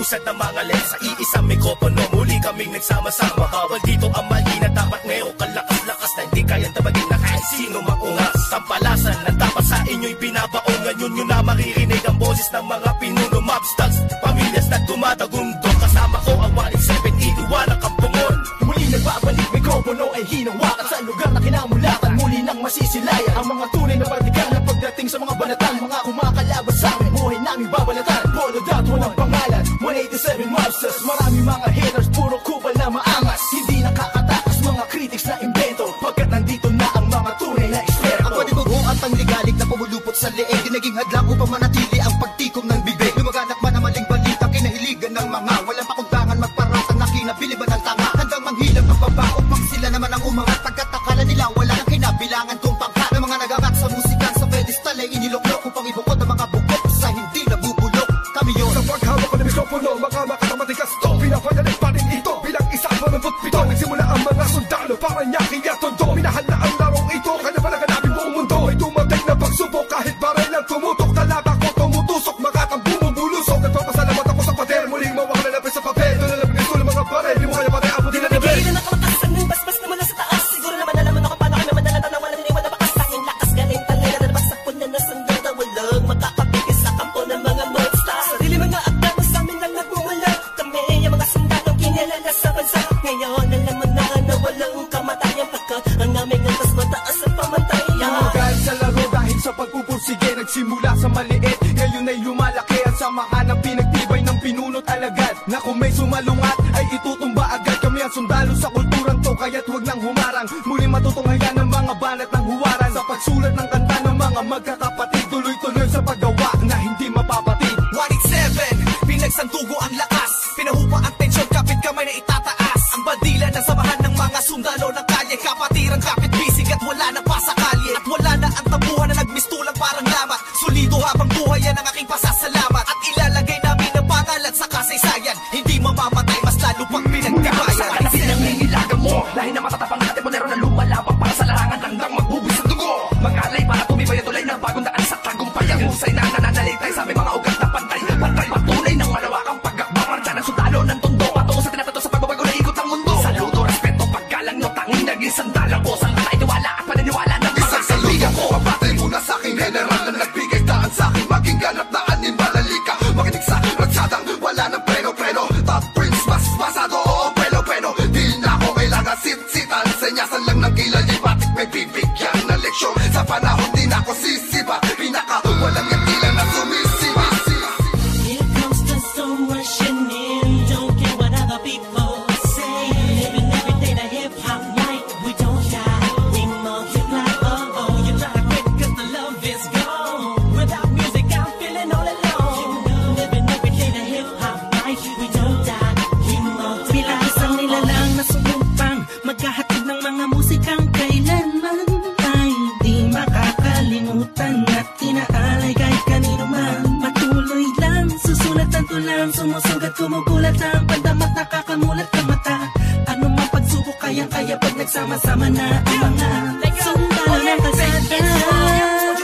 Usad na mga lens sa iisang mikropono. Muli kaming nagsama-sama. Bawal dito ang mali na dapat ngayon kalakas-lakas na hindi kayang tabagin na kahit sino maungas. Tampalasan na dapat sa inyo'y binabaong. Ngayon nyo na maririnig ang boses ng mga pinuno. Mobsters, pamilyas na tumatagundong. Kasama ko ang 187, iniwalang kampungon. Muli nagbabalik, mikropono ay hinawakan sa lugar na kinamulatan. Muli nang masisilayan ang mga tunay na partikan na pagdating sa mga banatan. Mga kumakalaban sa amin, buhay namin babalatan. Polo dot, walang pangalan, 187 Mobsters. Marami mga haters, puro kupal na maangas. Hindi nakakatakas mga critics na invento, pagkat nandito na ang mga tunay na eksperto. Ang panibago at pangligalig na pumulupot sa leeg, di naging hadlang upang manatili ang pagtikom ng bibig. Lumaganap man ang maling balita, kinahiligan ng mga walang pakundangan, magparatan na kinabiliban ng tanga. Handang manghilang ang baba upang sila naman ang umangat. Pagkatakala nila wala nang kinabilangan kung pangkat ng mga nagagat sa musikang sa pedestal ay iniluklok upang ibukod ang mga bukod sa hindi nabubulok. Kami yun sa paghawak ko ng mikropono, mga matigas to. Pinapagaling pa rin ito bilang isa 27. Nagsimula ang mga sundalo para nyaking at tondo. Minahal na ang larong ito, kanya pa naganapin buong mundo. Ay dumating na pagsubok kahit baril lang tumutok. Talaba ko tumutusok, makatang bumubulusok. Nagpapasalamat ako sa pader, muling mawak na lapis sa papel. Doon na lang pinag ng mga baril, di mo kaya patay abot din na nabel. Nagigilan ang kamatasan ng basbas na mula sa taas. Siguro naman alaman ako paano kami madalatan na walang iniwan na bakas. Tanging lakas galing talera na nabagsakpon na nasandata. Walang makakapigil sa kampo ng mga monsters. Sarili mga akda mo sa amin lang nagmumula. Kami ang mga sundalong kinilala sa bansa. Ngayon alaman na walang kamatayan, pagkat ang aming antas mataas ang pamantayan. Namagal sa laro dahil sa pagpupursige, nagsimula sa maliit, ngayon ay lumalaki. Ang samahan ng pinagtibay ng pinunot alagad, na kung may sumalungat ay itutumba agad. Kami ang sundalo sa kulturang to, kaya't huwag nang humarang. Muli matutunghayan ng mga banat ng huwaran. Sa pagsulat ng kanta ng mga magkakapatid, tuloy-tuloy sa paggawa na hindi mapapatid. 187, pinagsandugo ang lakas, pinahupa ang tensyon, kapit kamay na itataas. Ang bandila ng samahan ng mga sundalo ng kalye, kapatirang kapit bisig at wala na pa sa kalye. At wala na ang tabuhan na nagmistulang parang lamat. Solido habang buhay yan ang aking pasasalamat. At ilalagay namin ang pangalan sa kasaysayan, hindi mamamatay, mas lalo pang pinagkabayan. Sa sinangingilagan mo, lahi na matatapang natin mo neron na lumalabang para sa larangan hanggang magbubis ang dugo. Mag-alay para tumibay ang tulay ng bagong daan sa tagumpay. Ang husay na nananalitay sa aming mga ugat na pantay. Pantay patunay ng malawakang pagkakbang. Marcha ng sundalo ng tondo, patungo sa tinatato sa pagbabago na ikot ang mundo. Saludo, respeto, paggalang no, tanging naging sandalang ko. Saan ka itiwala at paniniwala ng mga kaibigan ko. Papatay muna sa aking general na nagbigay daan sa aking maging ganap na animalalika. Makinig sa ratsadang wala ng preno-preno. Top Prince, mas masado, oo, preno-preno. Di na ako kailangan sit-sitan. Senyasan lang ng kilay, batik may bibigyan na leksyon. Sa panahon di na ako sisipa, pinaka walang yung tila na sumisipa. Here comes the sun rushing in, don't care what other people say. Living every day the hip-hop life, we don't die, we multiply. Oh, you try to quit cause the love is gone. Without music I'm feeling all alone. Living every day the hip-hop life, we don't die, we multiply. Bilang isang nilalang na sumumpang, maghahatid ng mga musikang kailanman ay di makakalimutan at inaalay kahit kanino man. Patuloy lang, susulat ang tulang, sumusugat, kumukulat ang pandamat, nakakamulat ka mata. Ano man pagsubok, kayang-kaya pag nagsama-sama na ang mga sundalo ng kalsada.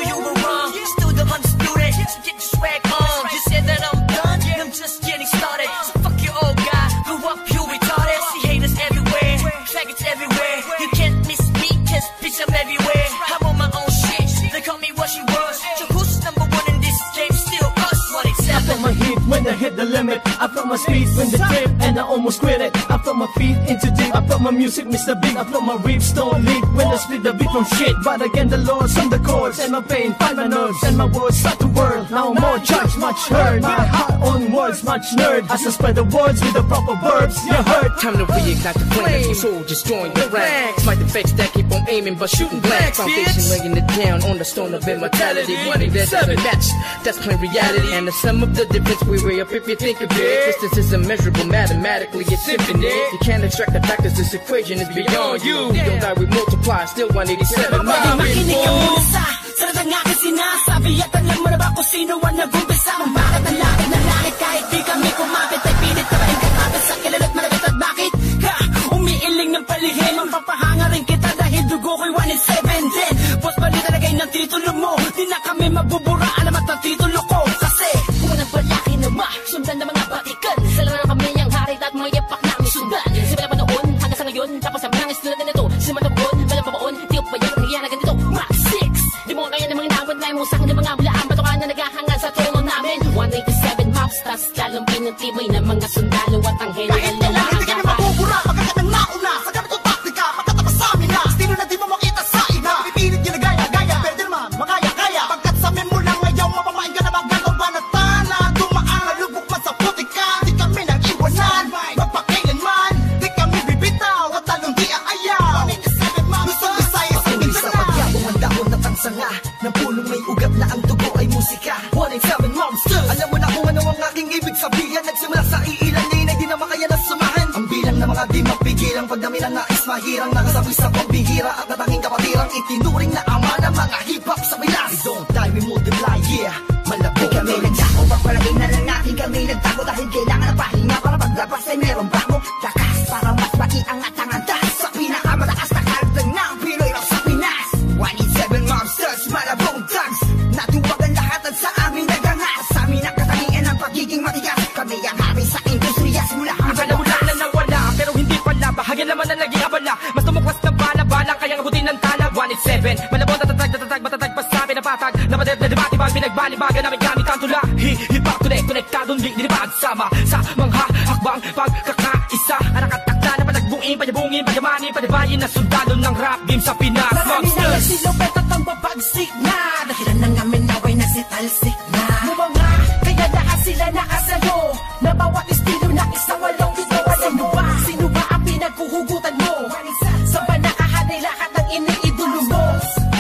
You were wrong, still the undisputed. So get your swag on. You said that I'm done, I'm just getting started. So fuck your old guy, grew up you retarded. See haters everywhere, faggots everywhere. You can't miss me, cause bitch I'm everywhere. I'm on my own shit, they call me what she was. So who's number one in this game? Still us, 187. I felt my heat when I hit the limit. I felt my speed when the trip and I almost quit it. I felt my feet into deep. I felt my music Mr. Big. I felt my rips don't leak when I split the beat from shit. But again the Lord's on the chords and my pain find my nerves and my words start to whirl. Now more judge, much heard. My heart on words, much nerd. As I spread the words with the proper verbs, you heard. Time to reignite the flame. Soldiers join the ranks. Smite the fakes that keep on aiming but shooting blanks. Foundation laying it down on the stone of immortality. We need that every match. That's plain reality. And the sum of the difference we weigh up if you think of it. Distance is immeasurable, mathematically it's infinite. You can't extract the fact that this equation is beyond you. We don't die, we multiply, still 187. Makinig ka muna sa ng aking sinasabi. At alam mo na ba kung sino ang nag-umpisa? Kung bakit ang langit na langit kahit di kami kumapit ay pilit ka rin kakapit sa kilala't malapit. At bakit ka umiiling ng palihim? Mapapahanga rin kita dahil dugo ko'y 187 din. Boss bali talagay ng titulo mo, di na kami mabubura alamat ng titulo ko. Kasi kung walang palaki na sundan ng mga batikan, sa bastas, lalong pinatibay ng mga sundalo at ang Kahit general na kailan hindi kami maagapan. mabubura, magkakat ng nauna sa ganitong taktika, makatapas sa amin na estilo na di mo makita sa iba. Pipilit nyo na gaya-gaya, pwede naman makaya-kaya. Pagkat sa amin mo lang ngayon, mapamain ka na magagawa ba na tana, dumaan na lubok man sa putika. Di kami nang iwanan, magpakailanman, di kami bibitaw at talong di aayaw. Gusto Visayas ang Sa Mindanao. pagyabong ang dahon na tangsanga ng pulong may ugat na ang dugo ay musika. 187 Monsters. Alam mo na kung ano ang aking ibig sabihin. Nagsimula sa iilanin ay di na makaya na sumahan. Ang bilang ng mga di mapigilang pagdami na nais mahirang nakasabi sa pambihira at natanging kapatirang itinuring na ama ng mga hip-hop sa Pinas. We don't die, we multiply, yeah. Malabo Kami nagdako, pagpalagay na lang natin kami nagtago. Dahil kailangan ng pahinga para paglabas ay merong bago lakas para mas maiangat ang antas sa pinakamataas na karagdag ng Pinoy rock sa Pinas. 187 Monsters, malabong thugs, natuwagan lahat at sa amin nagangas. Sa amin ang katangian ng pagiging matigas. Kami ang hari sa industriya simula ang Wala na nawala, pero hindi pala. Bahagi naman na naging abala. Mas tumuklas ng bala-balang kayang abutin ng tala. 187, malabon, matatag pa sa pinapatag. Napadep na dibatibag, pinagbalibagan namin gamit ang tula. Hip-hop today, konektadong lilipad sama sa mga hakbang pagkakaisa. Ang nakatakda na panagbuin, panyabungin, panyamanin, panibayin na sundalo ng rap game sa Pinas. Marami na Monsters! nagsilupet at ang babagsik na dahilan ng amin naway nagsitalsik na mga kaya lahat sila nakasayo na bawat estilo na isang walong ito. Alam mo ba? Sino ba ang pinaghuhugutan mo? Sa ba nakahanay lahat ng iniidolo mo?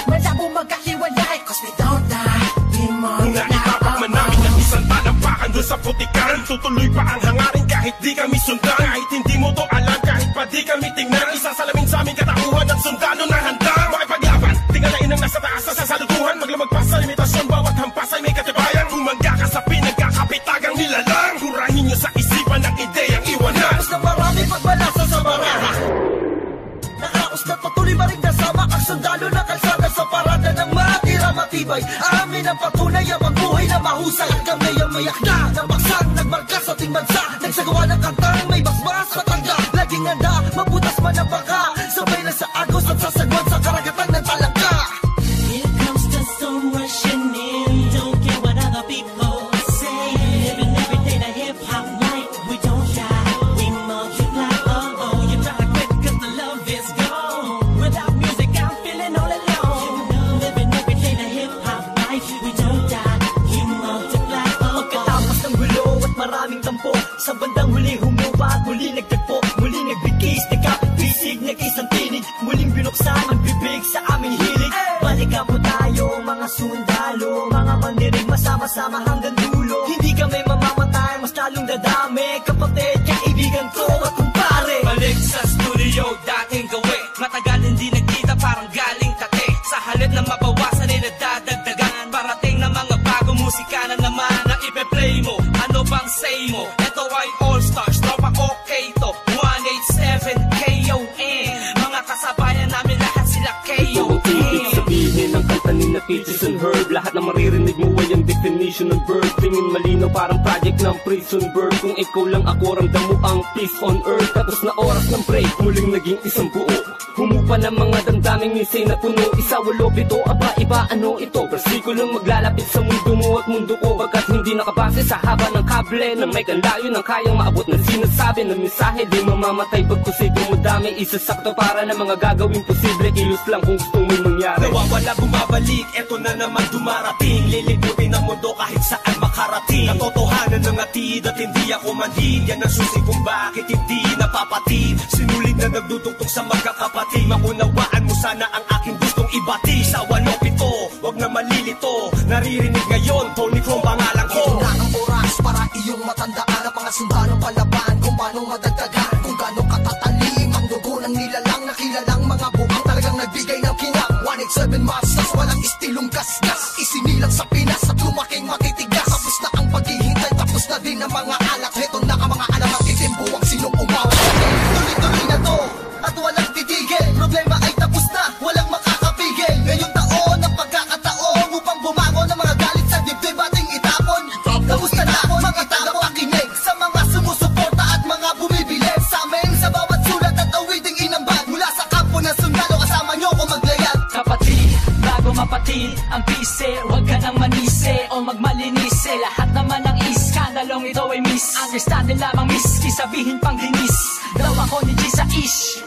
Malabo magkahiwalay cause we don't die. We more Kung naitapak man namin ang isang talampakan doon sa putikan, tutuloy pa ang hangarin kahit di kami sundan. Kahit hindi mo to alam, kahit pa di kami tingnan, isasalamin sa aming katauhan ng sundalo na handa makipaglaban. Tingalain ang nasa taas na sasaluduhan, maglamag pa sa limitasyon, bawat hampas ay may katibayan. Bumangga ka sa pinagkakapitagang nilalang, kurahin nyo sa isipan ng ideyang iwanan. Tapos na marami pagbalasa sa baraha. Nakaos na patuloy maring kasama ang sundalo na kalsada sa parada ng matira matibay. Amin ang patunay ang magbuhay na mahusay. Kami ang mayak na baksang nagmarka sa ating bansa. Nagsagawa ng kantang may basbas matangga. Laging handa, mabutas man ang baka. Sabay na sa agos at sasagwan sa karagatan ng talangka. Here comes the storm rushing in. Don't care what other people say. Living every day the hip hop life. We don't shy, we multiply. Oh, you try to quit 'cause the love is gone. Without music, I'm feeling all alone. Living every day the hip hop life. We don't die, we multiply. Pagkatapos ng gulo at maraming tampo, sa bandang huli humupa at muli nagtagpo. Muli nagbigis, nagkapit bisig, nag-isang tinig. Muling binuksan ang bibig sa aming hilig. Balikan po tayo mga sundalo, mga mandirig masama-sama hanggang dulo. Hindi kami mamamatay, mas lalong dadami. Kapatid, kaibigan ko at kumpare. Balik sa studio, dating gawi. Matagal hindi nagkita, parang galing tate. Sa halip na mabawasan ay nadadagdagan. Parating na mga bagong musika na naman na ipe-play mo. Ano bang say mo? Ito ay All Stars, tropa okay to. 187 KON. Mga kasabayan namin lahat sila KON. Ibig sabihin ng kanta ni na Peaches and Herb. Lahat na maririnig mo ay ang definition ng bird. Tingin malinaw parang project ng prison bird. Kung ikaw lang ako, ramdam mo ang peace on earth. Tapos na oras ng break, muling naging isang buo. Humupa ng mga damdaming misay na puno. Isa, walo, pito, aba, iba, ano ito? Versikulong maglalapit sa mundo mo at mundo ko. Bagkat hindi nakabase sa haba ng kable na may kanlayo ng kayang maabot na sinasabi ng mensahe. Di mamamatay pagkusipong madami. Isasakto para na mga gagawin posible. Kilos lang kung gusto mo mangyari. Nawawala, bumabalik, eto na naman dumarating. Liliputin ang mundo kahit saan makarating. Natotohanan ng atid at hindi ako manhid. Yan ang susi kung bakit hindi napapatid. Sinulid na nagdudugtong sa magkakapatid. Maunawaan mo sana ang aking gustong ibati. Sa 107, wag na malilito. Naririnig ngayon, Tony Chrome pangalan ko. Ito na ang oras para iyong matandaan ang mga sundalong palaban. Kung paano madagdagan, kung gaano katatalim ang dugo ng nilalang na kilalang mga buang talagang nagbigay ng kinang. 187 Monsters, walang istilong gasgas. Isinilang sa Pinas at lumaking matitigas. Tapos na ang paghihintay, tapos na din ang mga alak. Heto na ang mga alam ang itimbuwang sinong umawa. Tuloy-tuloy na to at walang titigil. Problema ay tapos na, walang makakapigil. Ngayong taon ang pagkakataon upang bumangon ng mga galit sa dibdib ating itapon. Kamusta na mga tagapakinig sa mga sumusuporta at mga bumibili sa amin sa bawat sulat at awiding inambag. Mula sa kampo ng sundalo kasama nyo ko maglay. ikaw ay miss. Understanding lamang miss, kisabihin pang dinis. Daw ako ni G sa ish.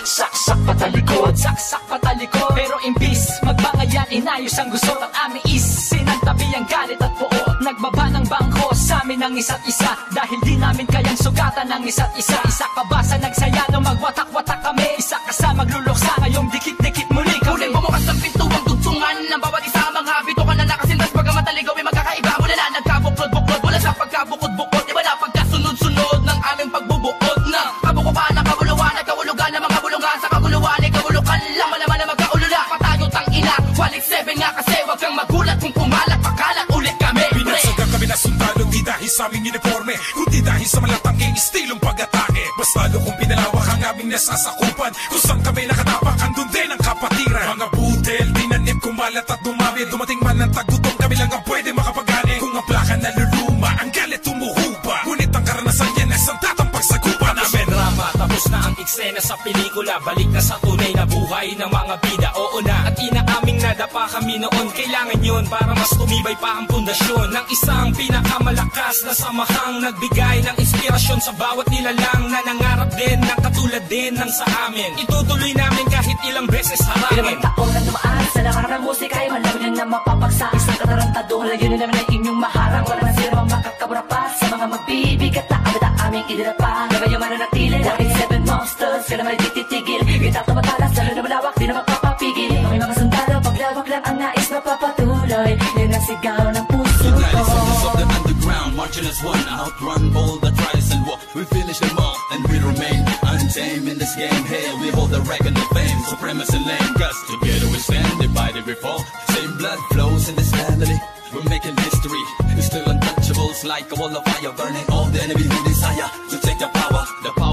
Saksak patalikod, saksak patalikod. Pero imbis, magbangayan, inayos ang gusot at aming is. Sinantabi ang galit at puot, nagbaba ng bangko sa amin ang isa't isa. Dahil di namin kayang sugatan ng isa't isa. Isa ka ba sa nagsaya nung magwatak-watak kami? Isa ka sa magluluksa ngayong dikit-dikit muli kami. Muling bumukas ng pintuang tugtungan ng bawat isa. Mga bito ka na nakasintas, bagamat taligaw ay magkakaiba. Mula na nagkabuklod-buklod, mula sa pagkabukod-bukod, iba na pagkasunod-sunod ng aming pagbubuod na kabukupan ng kabuluhan at kahulugan ng mga bulungan. Sa kaguluhan ay kahulukan lang, malaman na magkaulula. Patayo tang ina, walik 7 nga kasi wag kang magulat kung pumalat, pakalat ulit kami. Binagsagan kami na sundalo, di dahil sa aming uniforme, kundi dahil sa malatangking estilong pag-atake. Mas lalo kung pinalawak ang aming nasasakupan, kung saan kami nakatapak, andun din ang kapatiran. Mga budel, tinanim, kumalat at dumami. Dumating man ang tagutong, kami lang ang pwede makapagani. Kung ang plaka naluluma, ang galit tumuhupa. Ngunit ang karanasan yan ay sandatang pagsagupa namin. Drama, tapos na ang eksena sa pelikula. Balik na sa tunay na buhay ng mga bida. Oo na, at inaaming nadapa kami noon. Kailangan yun para mas tumibay pa ang pundasyon ng isang pinakamalakas na samahang nagbigay ng inspirasyon sa bawat nilalang na nangarap din ng katulad din ng sa amin. Itutuloy namin kahit ilang beses harangin. Ilang taon na dumaan sa nakarang ng musika ay malaman na mapapagsa. Isang katarantado, halayon na naman ay inyong maharang. Wala man sila mang makakabura pa sa mga magbibigat na abot ang aming idinapa. Gabay mananatili, dahil 7 monsters, kaya naman tititigil. Kita tumatalas, lalo na malawak, di na magpapapigil. Kami mga sundalo, paglawak lang ang nais mapapatuloy. Yan ang sigaw ng puso ko. Of the underground, marching as one, outrun all the trials and war. We finish them all, and we remain untamed in this game. Hey, we hold the record of fame, supremacy lane. Cause together we stand, divided we fall. Same blood flows in this family. We're making history. We're still untouchables, like a wall of fire, burning all the enemy who desire to take the power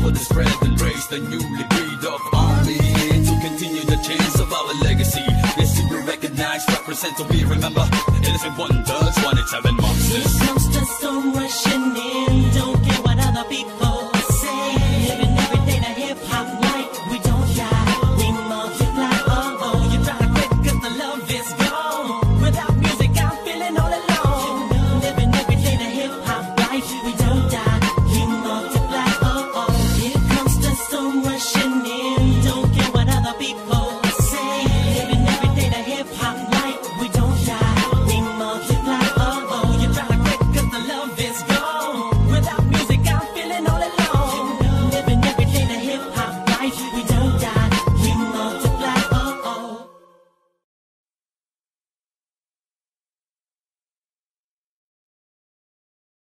to spread and raise the newly breed of army to continue the chains of our legacy. Yes, to be recognized, represent, to be remember. Innocent wonders, 187 monsters. Here comes the storm rushing in. Don't care what other people say. Living every day the hip hop like we don't die. We multiply. Oh, you try to quit 'cause the love is gone. Without music, I'm feeling all alone. Living every day the hip hop life. We don't die. We multiply. Oh, here comes the storm rushing in. Don't care what other people say. Living every day the hip hop life. We don't die. We multiply. Oh, you try to quit 'cause the love is gone.